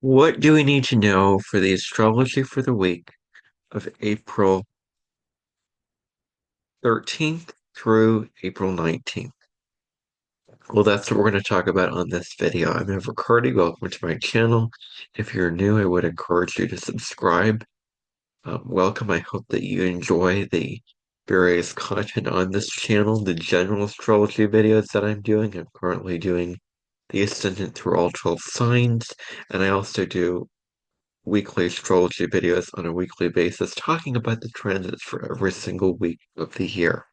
What do we need to know for the astrology for the week of April 13th through April 19th? Well, that's what we're going to talk about on this video. I'm Cardi. Welcome to my channel. If you're new, I would encourage you to subscribe. Welcome. I hope that you enjoy the various content on this channel, the general astrology videos that I'm doing. I'm currently doing the ascendant through all 12 signs, and I also do weekly astrology videos on a weekly basis talking about the transits for every single week of the year.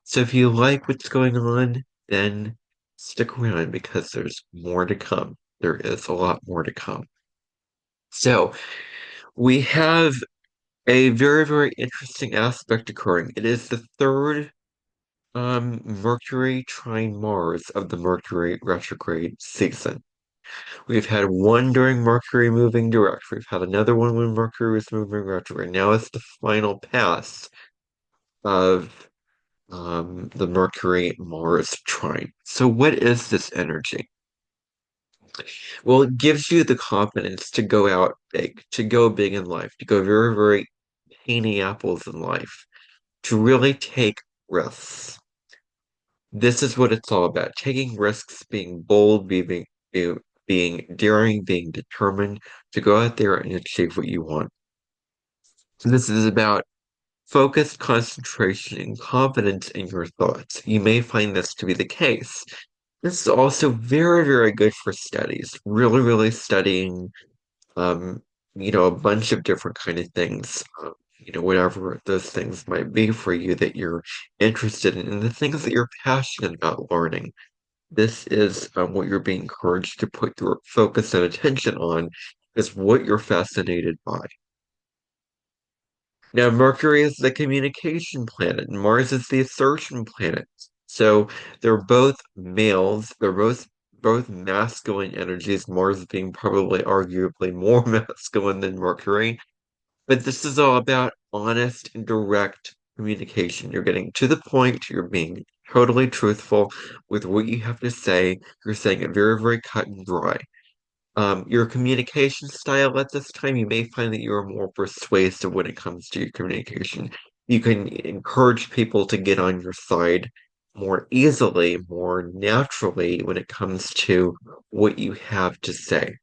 So if you like what's going on, then stick around because there's more to come. There is a lot more to come. So we have a very, very interesting aspect occurring. It is the third Mercury trine Mars of the Mercury retrograde season. We've had one during Mercury moving direct. We've had another one when Mercury was moving retrograde. Now it's the final pass of the Mercury Mars trine. So, what is this energy? Well, it gives you the confidence to go out big, to go big in life, to go very, very painty apples in life, to really take risks. This is what it's all about, taking risks, being bold, being daring, being determined to go out there and achieve what you want. So this is about focused concentration and confidence in your thoughts. You may find this to be the case. This is also very, very good for studies. Really, really studying, um, a bunch of different kind of things. Whatever those things might be for you that you're interested in, and the things that you're passionate about learning. This is what you're being encouraged to put your focus and attention on, is what you're fascinated by. Now, Mercury is the communication planet, and Mars is the assertion planet. So they're both males. They're both masculine energies, Mars being probably arguably more masculine than Mercury. But this is all about honest and direct communication. You're getting to the point, you're being totally truthful with what you have to say. You're saying it very, very cut and dry. Your communication style at this time, you may find that you're more persuasive when it comes to your communication. You can encourage people to get on your side more easily, more naturally when it comes to what you have to say.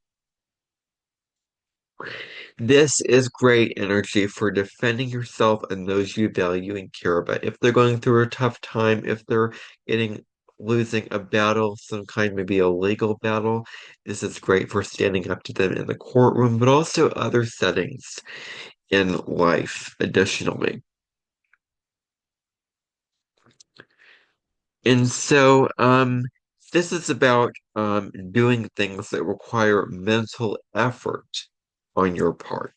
This is great energy for defending yourself and those you value and care about. If they're going through a tough time, if they're getting losing a battle, some kind, maybe a legal battle, this is great for standing up to them in the courtroom, but also other settings in life additionally. And so, this is about doing things that require mental effort on your part.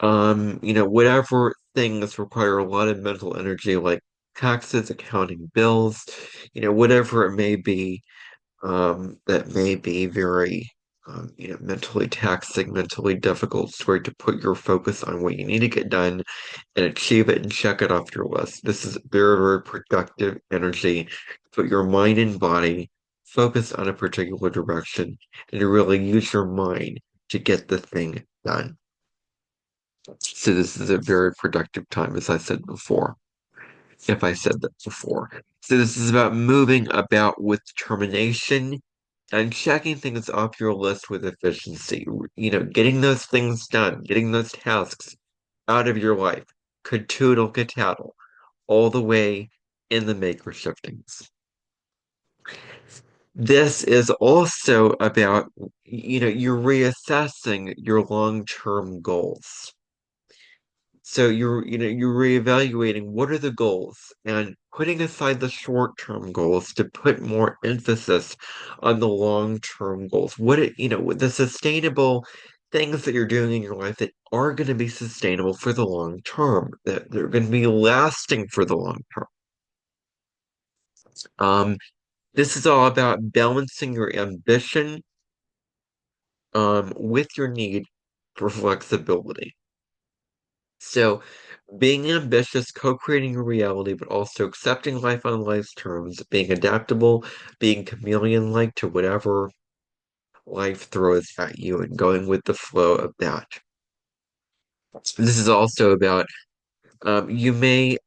Whatever things require a lot of mental energy, like taxes, accounting bills, whatever it may be, that may be very, mentally taxing, mentally difficult, it's where to put your focus on what you need to get done and achieve it and check it off your list. This is very, very productive energy to put your mind and body focused on a particular direction and to really use your mind to get the thing done. So this is a very productive time, as I said before, if I said that before. So this is about moving about with determination and checking things off your list with efficiency. Getting those things done, getting those tasks out of your life. Cadoodle cadaddle, all the way in the maker shiftings. This is also about, you're reassessing your long-term goals. So you're reevaluating what are the goals and putting aside the short-term goals to put more emphasis on the long-term goals. The sustainable things that you're doing in your life that are going to be sustainable for the long term, that they're going to be lasting for the long term. Um, this is all about balancing your ambition, with your need for flexibility. So, being ambitious, co-creating your reality, but also accepting life on life's terms, being adaptable, being chameleon-like to whatever life throws at you and going with the flow of that. This is also about you may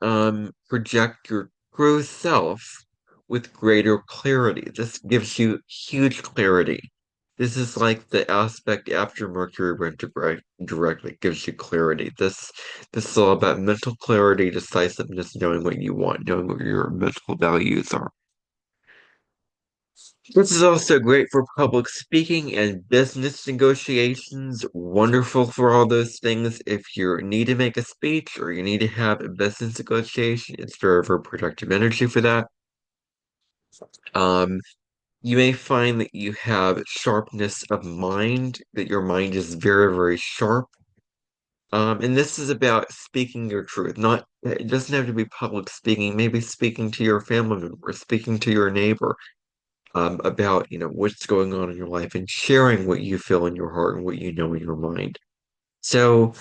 project your true self with greater clarity. This gives you huge clarity. This is like the aspect after Mercury retrograde directly gives you clarity. This is all about mental clarity, decisiveness, knowing what you want, knowing what your mental values are. This is also great for public speaking and business negotiations. Wonderful for all those things. If you need to make a speech or you need to have a business negotiation, it's very, very productive energy for that. Um, you may find that you have sharpness of mind, that your mind is very, very sharp. And this is about speaking your truth. Not, it doesn't have to be public speaking, maybe speaking to your family member, speaking to your neighbor about what's going on in your life and sharing what you feel in your heart and what you know in your mind. So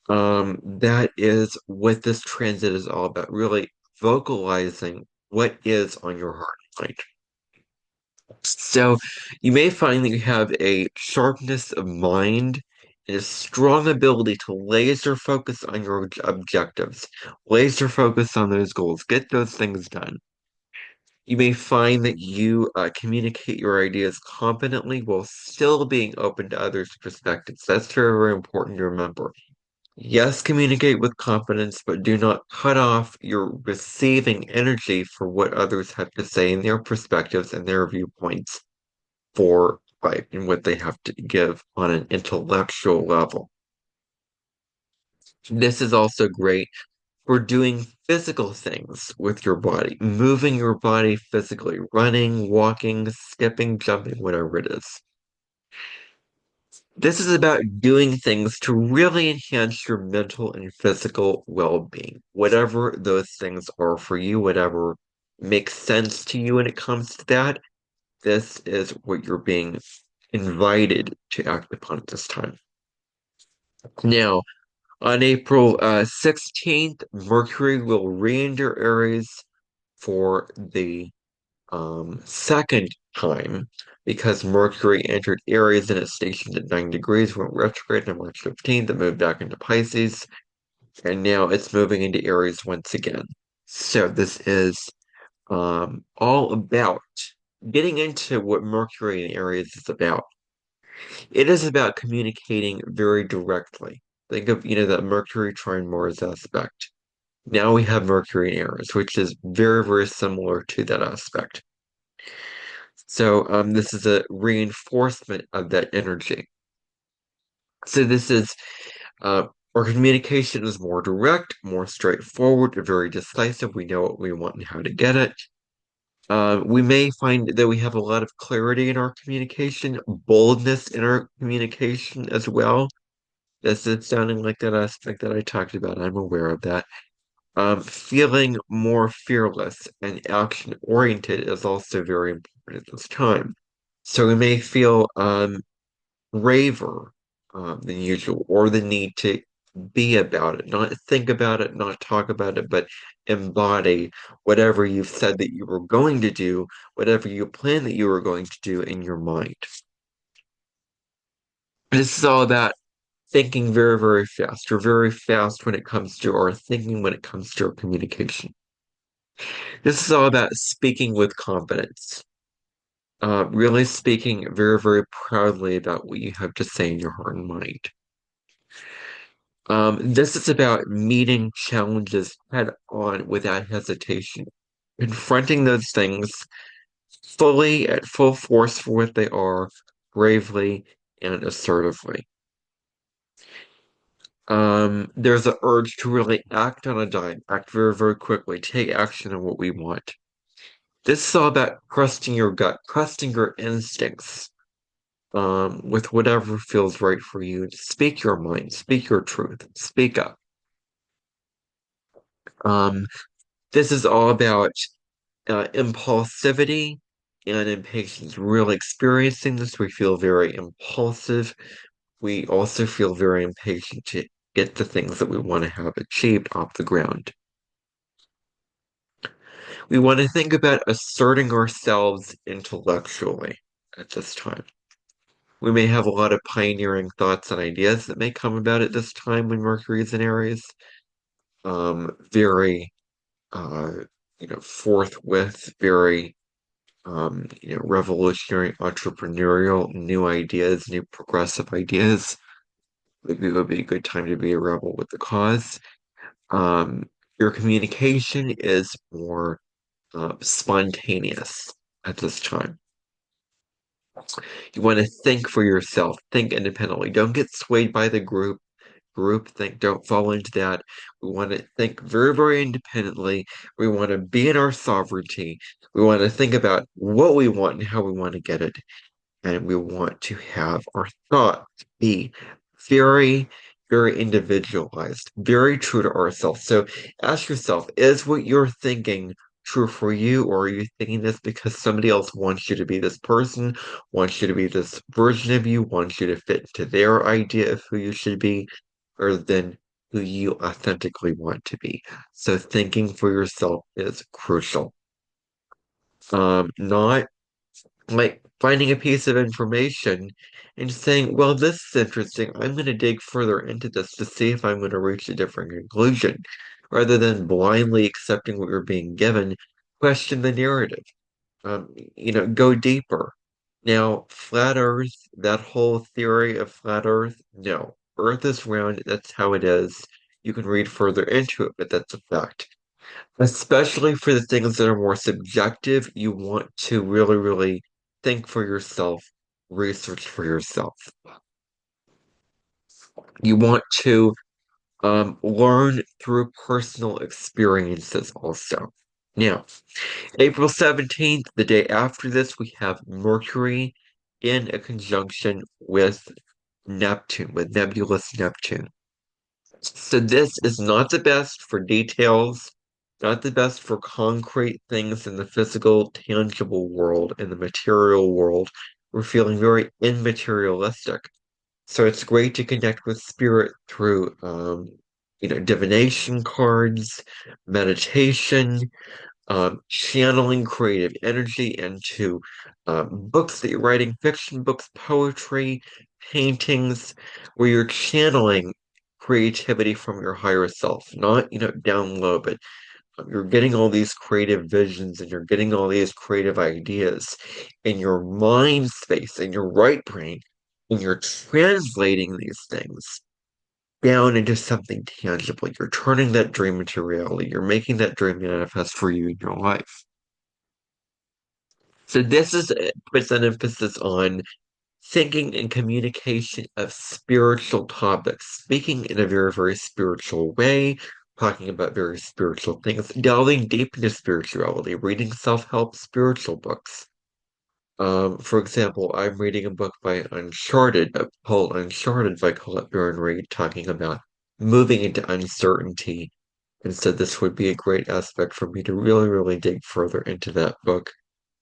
that is what this transit is all about, really vocalizing what is on your heart and mind. So you may find that you have a sharpness of mind and a strong ability to laser focus on your objectives, laser focus on those goals, get those things done. You may find that you communicate your ideas competently while still being open to others' perspectives. That's very, very important to remember. Yes, communicate with confidence, but do not cut off your receiving energy for what others have to say in their perspectives and their viewpoints for life and what they have to give on an intellectual level. This is also great for doing physical things with your body, moving your body physically, running, walking, skipping, jumping, whatever it is. This is about doing things to really enhance your mental and physical well-being, whatever those things are for you, whatever makes sense to you when it comes to that. This is what you're being invited to act upon at this time. Now, on April 16th, Mercury will re-enter Aries for the second time because Mercury entered Aries and it stationed at 9 degrees, went retrograde on March 15th, it moved back into Pisces, and now it's moving into Aries once again. So this is all about getting into what Mercury in Aries is about. It is about communicating very directly. Think of, that Mercury trine Mars aspect. Now we have Mercury in Aries, which is very, very similar to that aspect. So this is a reinforcement of that energy. So this is our communication is more direct, more straightforward, very decisive. We know what we want and how to get it. We may find that we have a lot of clarity in our communication, boldness in our communication as well. This is sounding like that aspect that I talked about. I'm aware of that. Feeling more fearless and action oriented is also very important at this time. So we may feel braver than usual, or the need to be about it, not think about it, not talk about it, but embody whatever you've said that you were going to do, whatever you planned that you were going to do in your mind. This is all about thinking very, very fast. We're very fast when it comes to our thinking, when it comes to our communication. This is all about speaking with confidence. Really speaking very, very proudly about what you have to say in your heart and mind. This is about meeting challenges head on without hesitation, confronting those things fully at full force for what they are, bravely and assertively. There's an urge to really act on a dime, act very, very quickly, take action on what we want. This is all about trusting your gut, trusting your instincts, with whatever feels right for you. Speak your mind, speak your truth, speak up. Um, this is all about impulsivity and impatience. Really experiencing this, we feel very impulsive. We also feel very impatient to get the things that we want to have achieved off the ground. We want to think about asserting ourselves intellectually at this time. We may have a lot of pioneering thoughts and ideas that may come about at this time when Mercury is in Aries. Very, uh, forthwith, very, revolutionary, entrepreneurial, new ideas, new progressive ideas. Maybe it would be a good time to be a rebel with the cause. Um, your communication is more spontaneous at this time. You want to think for yourself, think independently. Don't get swayed by the group think. Don't fall into that. We want to think very, very independently. We want to be in our sovereignty. We want to think about what we want and how we want to get it. And we want to have our thoughts be very, very individualized, very true to ourselves. So ask yourself, is what you're thinking true for you, or are you thinking this because somebody else wants you to be this person, wants you to be this version of you, wants you to fit into their idea of who you should be, or than who you authentically want to be? So thinking for yourself is crucial. Not like finding a piece of information and saying, well, this is interesting. I'm going to dig further into this to see if I'm going to reach a different conclusion. Rather than blindly accepting what you're being given, question the narrative. Go deeper. Now, flat Earth, that whole theory of flat Earth, no. Earth is round, that's how it is. You can read further into it, but that's a fact. Especially for the things that are more subjective, you want to really, really think for yourself, research for yourself. You want to learn through personal experiences also. Now, April 17th, the day after this, we have Mercury in a conjunction with Neptune, with nebulous Neptune. So this is not the best for details, not the best for concrete things in the physical, tangible world, in the material world. We're feeling very immaterialistic. So it's great to connect with spirit through, divination cards, meditation, channeling creative energy into books that you're writing, fiction books, poetry, paintings, where you're channeling creativity from your higher self, not, down low, but you're getting all these creative visions and you're getting all these creative ideas in your mind space, in your right brain, and you're translating these things down into something tangible. You're turning that dream into reality. You're making that dream manifest for you in your life. So this is puts an emphasis on thinking and communication of spiritual topics, speaking in a very, very spiritual way, talking about very spiritual things, delving deep into spirituality, reading self-help spiritual books. For example, I'm reading a book by called Uncharted by Colette Baron Reid, talking about moving into uncertainty. And so this would be a great aspect for me to really, really dig further into that book.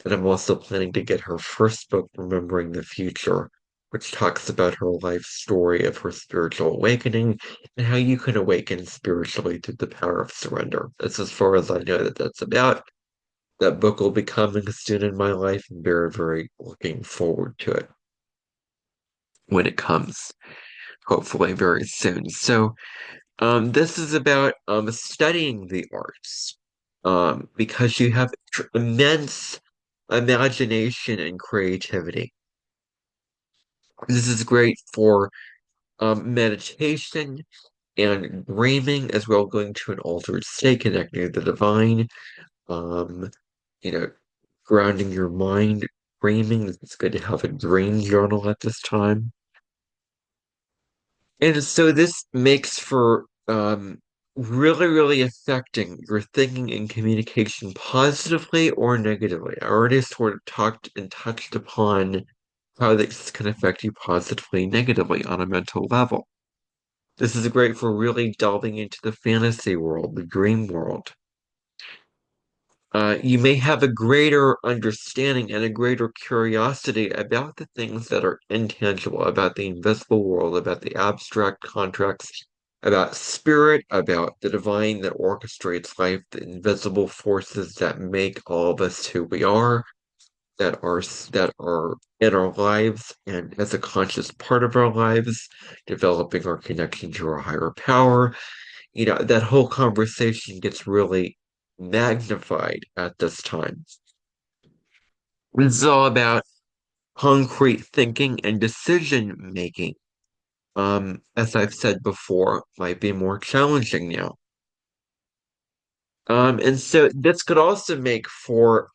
And I'm also planning to get her first book, Remembering the Future, which talks about her life story of her spiritual awakening and how you can awaken spiritually through the power of surrender. That's as far as I know that that's about. That book will be coming soon in my life. I'm very, very looking forward to it when it comes, hopefully very soon. So, this is about studying the arts, because you have immense imagination and creativity. This is great for meditation and dreaming, as well, going to an altered state, connecting to the divine. Um, you know, grounding your mind, dreaming. It's good to have a dream journal at this time. And so this makes for really, really affecting your thinking and communication positively or negatively. I already sort of talked and touched upon how this can affect you positively, negatively on a mental level. This is great for really delving into the fantasy world, the dream world. You may have a greater understanding and a greater curiosity about the things that are intangible, about the invisible world, about the abstract contracts, about spirit, about the divine that orchestrates life, the invisible forces that make all of us who we are. that are in our lives and as a conscious part of our lives, developing our connection to our higher power. That whole conversation gets really magnified at this time. It's all about concrete thinking and decision making. As I've said before, might be more challenging now. And so this could also make for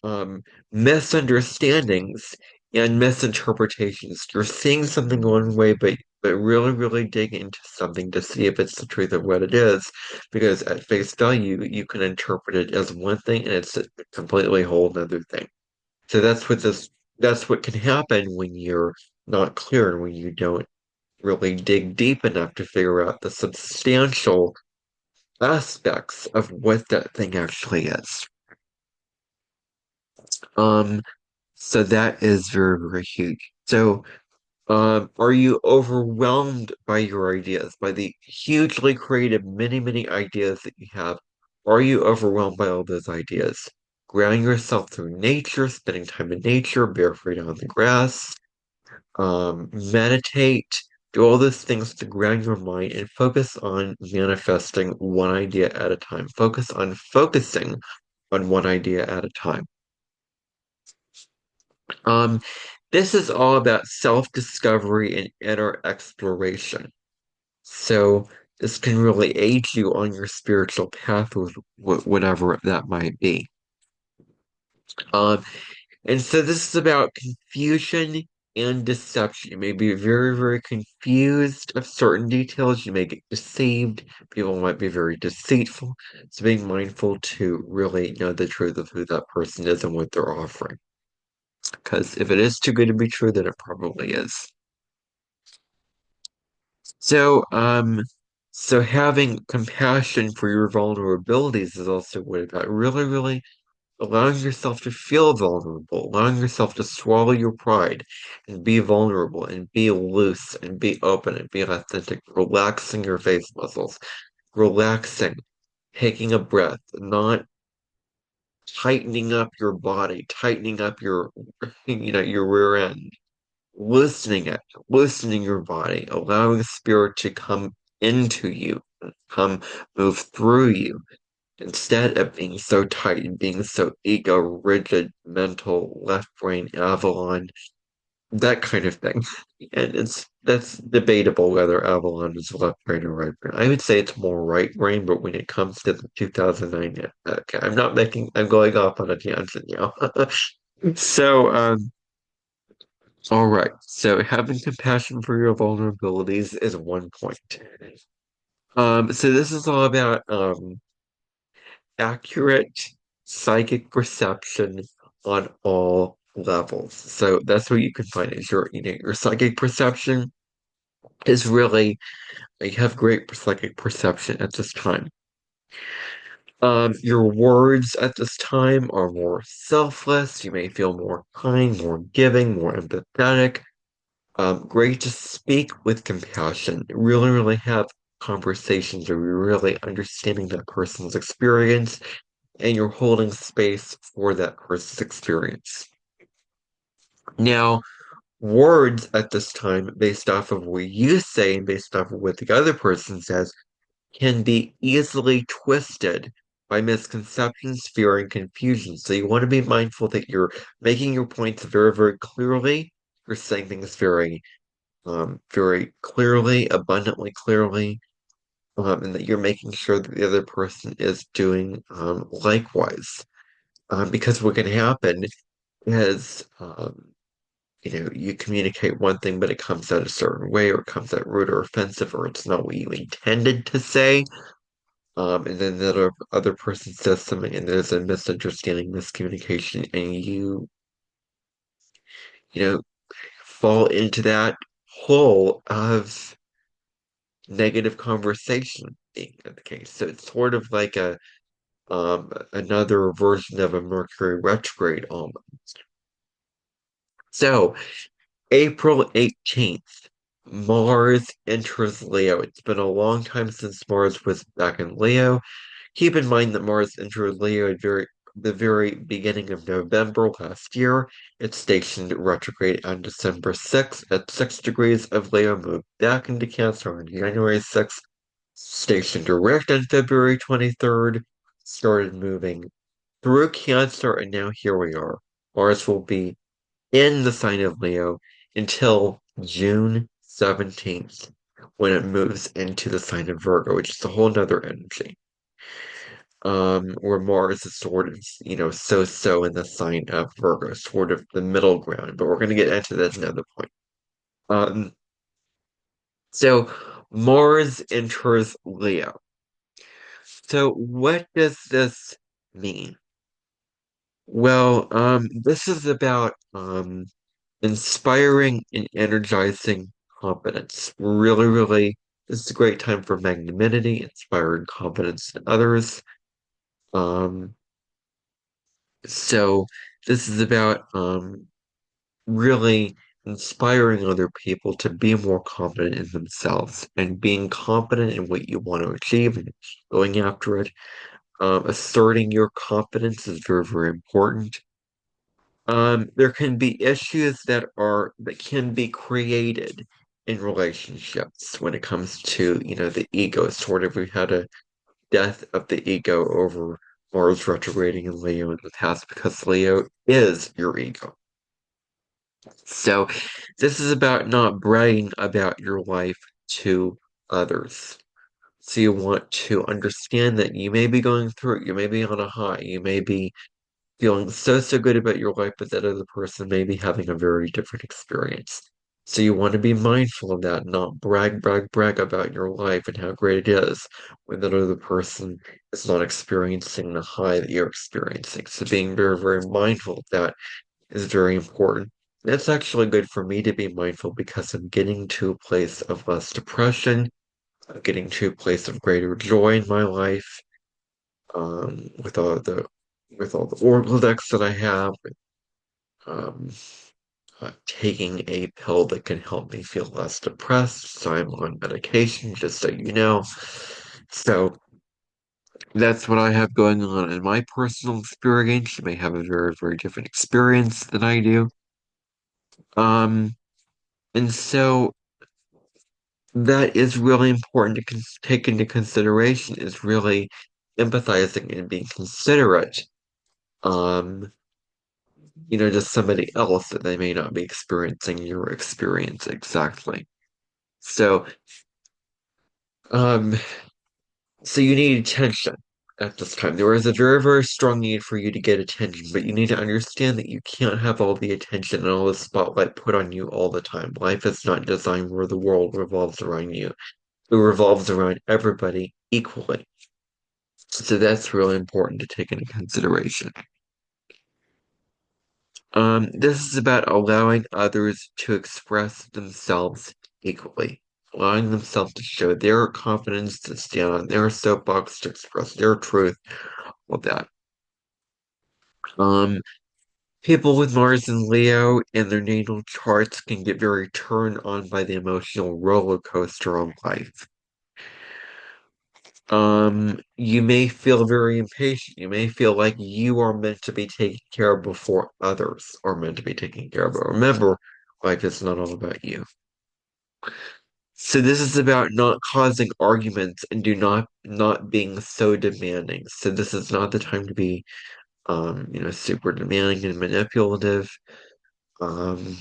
misunderstandings and misinterpretations. You're seeing something one way, but really, really dig into something to see if it's the truth of what it is. Because at face value, you can interpret it as one thing and it's a completely whole other thing. So that's what can happen when you're not clear and when you don't really dig deep enough to figure out the substantial aspects of what that thing actually is. Um, so that is very, very huge. So, are you overwhelmed by your ideas, by the hugely creative, many, many ideas that you have? Are you overwhelmed by all those ideas? Ground yourself through nature, spending time in nature, barefoot on the grass, meditate, do all those things to ground your mind and focus on manifesting one idea at a time. Focus on focusing on one idea at a time. Um, this is all about self-discovery and inner exploration. So this can really aid you on your spiritual path with whatever that might be. Um, and so this is about confusion and deception. You may be very, very confused of certain details. You may get deceived. People might be very deceitful. So being mindful to really know the truth of who that person is and what they're offering. Because if it is too good to be true, then it probably is. So, so having compassion for your vulnerabilities is also what about really, really allowing yourself to feel vulnerable, allowing yourself to swallow your pride and be vulnerable and be loose and be open and be authentic, relaxing your face muscles, relaxing, taking a breath, not tightening up your body, tightening up your rear end, loosening it, loosening your body, allowing spirit to come into you, come move through you, instead of being so tight and being so ego rigid, mental, left brain, Avalon, that kind of thing. And that's debatable whether Avalon is left brain or right brain. I would say it's more right brain, but when it comes to the 2009, okay, I'm going off on a tangent now. So, all right. So having compassion for your vulnerabilities is one point. So this is all about accurate psychic perception on all levels. So that's what you can find is your psychic perception is really you have great psychic perception at this time. Your words at this time are more selfless. You may feel more kind, more giving, more empathetic. Great to speak with compassion. Really, really have conversations where you're really understanding that person's experience and you're holding space for that person's experience. Now, words at this time, based off of what you say and based off of what the other person says, can be easily twisted by misconceptions, fear, and confusion. So you want to be mindful that you're making your points very, very clearly. You're saying things very clearly, abundantly clearly, and that you're making sure that the other person is doing likewise. Because what can happen is, you communicate one thing, but it comes out a certain way, or it comes out rude or offensive, or it's not what you intended to say. And then the other person says something, and there's a misunderstanding, miscommunication, and you know, fall into that hole of negative conversation being the case. So it's sort of like another version of a Mercury retrograde almost. So April 18th, Mars enters Leo. It's been a long time since Mars was back in Leo. Keep in mind that Mars entered Leo at very the very beginning of November last year. It stationed retrograde on December 6th at 6 degrees of Leo, moved back into Cancer on January 6th, stationed direct on February 23rd, started moving through Cancer, and now here we are. Mars will be in the sign of Leo until June 17th, when it moves into the sign of Virgo, which is a whole nother energy. Where Mars is sort of, so in the sign of Virgo, sort of the middle ground, but we're going to get into that another point. Um, so Mars enters Leo. So what does this mean? Well, this is about inspiring and energizing confidence. Really, really, this is a great time for magnanimity, inspiring confidence in others. Um, so this is about really inspiring other people to be more confident in themselves and being confident in what you want to achieve and going after it. Asserting your confidence is very, very important. There can be issues that can be created in relationships when it comes to, the ego. Sort of, we had a death of the ego over Mars retrograding in Leo in the past because Leo is your ego. So this is about not bragging about your life to others. So you want to understand that you may be going through it, you may be on a high, you may be feeling so, so good about your life, but that other person may be having a very different experience. So you want to be mindful of that, not brag, brag, brag about your life and how great it is when that other person is not experiencing the high that you're experiencing. So being very, very mindful of that is very important. It's actually good for me to be mindful because I'm getting to a place of less depression. I'm getting to a place of greater joy in my life. With all the oracle decks that I have, um, taking a pill that can help me feel less depressed. So I'm on medication, just so you know. So that's what I have going on in my personal experience. You may have a very, very different experience than I do. Um, and so that is really important to take into consideration is really empathizing and being considerate. Um, to somebody else that they may not be experiencing your experience exactly. So, um, so you need attention at this time. There is a very, very strong need for you to get attention, but you need to understand that you can't have all the attention and all the spotlight put on you all the time. Life is not designed where the world revolves around you. It revolves around everybody equally. So that's really important to take into consideration. This is about allowing others to express themselves equally, allowing themselves to show their confidence, to stand on their soapbox, to express their truth, all that. Um, People with Mars and Leo in their natal charts can get very turned on by the emotional roller coaster of life. You may feel very impatient. You may feel like you are meant to be taken care of before others are meant to be taken care of. But remember, life is not all about you. So this is about not causing arguments and do not being so demanding. So this is not the time to be super demanding and manipulative. Um,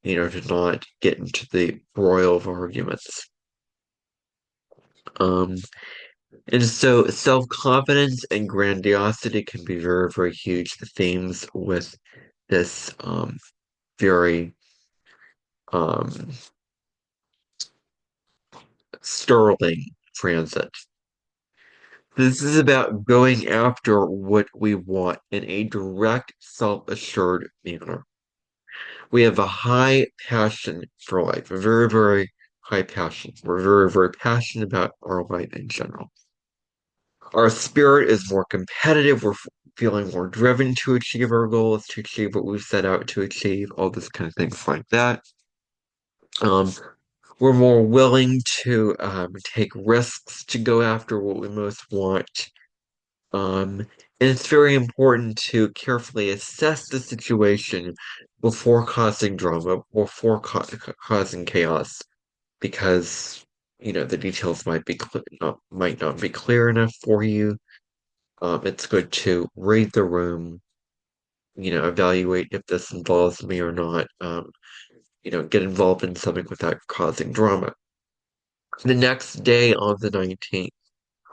to not get into the broil of arguments. Um, and so self-confidence and grandiosity can be very, very huge. The themes with this very um sterling transit. This is about going after what we want in a direct, self-assured manner. We have a high passion for life, a very, very high passion. We're very, very passionate about our life in general. Our spirit is more competitive. We're feeling more driven to achieve our goals, to achieve what we've set out to achieve, all this kind of things like that. Um, we're more willing to take risks to go after what we most want. Um, And it's very important to carefully assess the situation before causing drama, before causing chaos, because the details might not be clear enough for you. It's good to read the room, evaluate if this involves me or not. Get involved in something without causing drama. The next day on the 19th,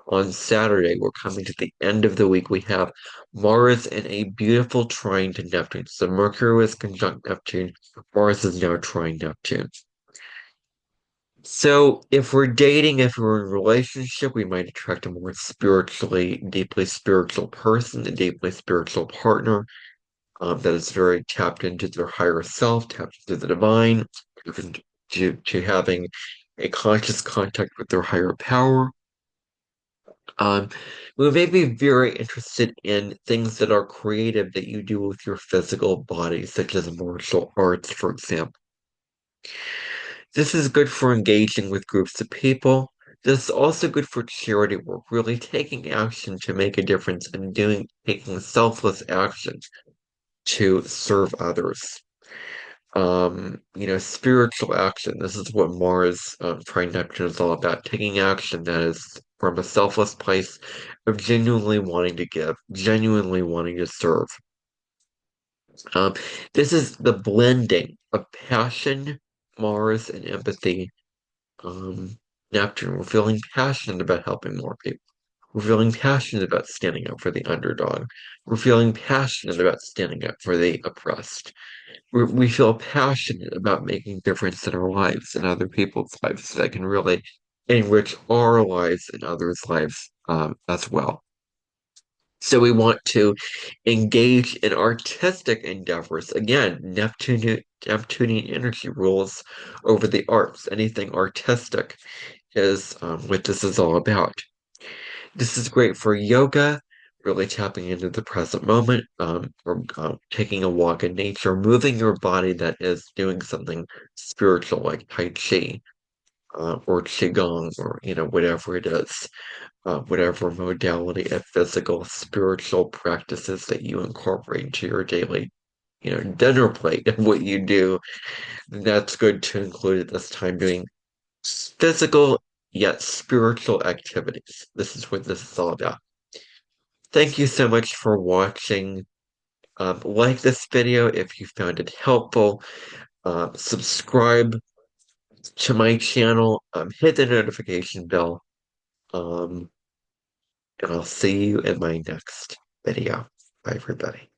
on Saturday, we're coming to the end of the week. We have Mars in a beautiful trine to Neptune. So Mercury was conjunct Neptune. Mars is now trine Neptune. So if we're dating, if we're in a relationship, we might attract a more deeply spiritual person, a deeply spiritual partner that is very tapped into their higher self, tapped into the divine, tapped to having a conscious contact with their higher power. Um, we may be very interested in things that are creative that you do with your physical body, such as martial arts, for example. This is good for engaging with groups of people. This is also good for charity work, really taking action to make a difference and taking selfless action to serve others. Spiritual action. This is what Mars trine Neptune is all about. Taking action that is from a selfless place of genuinely wanting to give, genuinely wanting to serve. Um, this is the blending of passion, Mars, and empathy. Um, Neptune, we're feeling passionate about helping more people. We're feeling passionate about standing up for the underdog. We're feeling passionate about standing up for the oppressed. We feel passionate about making a difference in our lives and other people's lives that can really enrich our lives and others' lives as well. So we want to engage in artistic endeavors. Again, Neptunian energy rules over the arts. Anything artistic is what this is all about. This is great for yoga, really tapping into the present moment, or taking a walk in nature, moving your body that is doing something spiritual like Tai Chi, or Qigong, or whatever it is, whatever modality of physical, spiritual practices that you incorporate into your daily, dinner plate of what you do. That's good to include at this time doing physical yet spiritual activities. This is what this is all about. Thank you so much for watching. Like this video if you found it helpful. Subscribe to my channel. Hit the notification bell. Um, and I'll see you in my next video. Bye, everybody.